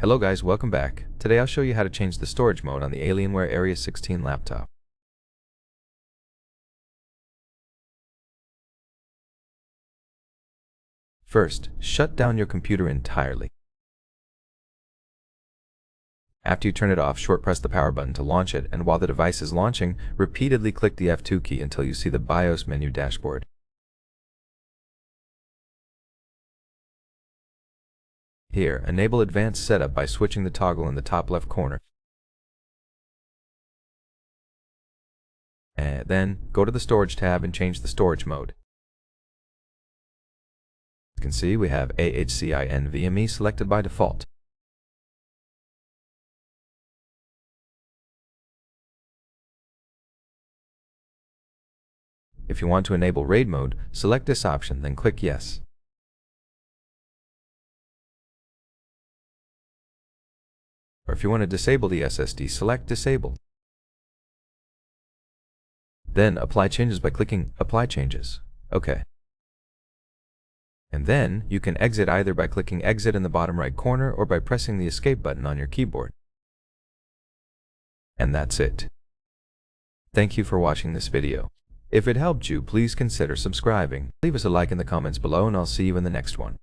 Hello guys, welcome back. Today I'll show you how to change the storage mode on the Alienware Area 16 laptop. First, shut down your computer entirely. After you turn it off, short press the power button to launch it, and while the device is launching, repeatedly click the F2 key until you see the BIOS menu dashboard. Here, enable Advanced Setup by switching the toggle in the top left corner. And then, go to the Storage tab and change the storage mode. You can see we have AHCINVMe selected by default. If you want to enable RAID mode, select this option, then click Yes. Or if you want to disable the SSD, select Disable. Then apply changes by clicking Apply Changes. OK. And then you can exit either by clicking Exit in the bottom right corner or by pressing the Escape button on your keyboard. And that's it. Thank you for watching this video. If it helped you, please consider subscribing. Leave us a like in the comments below and I'll see you in the next one.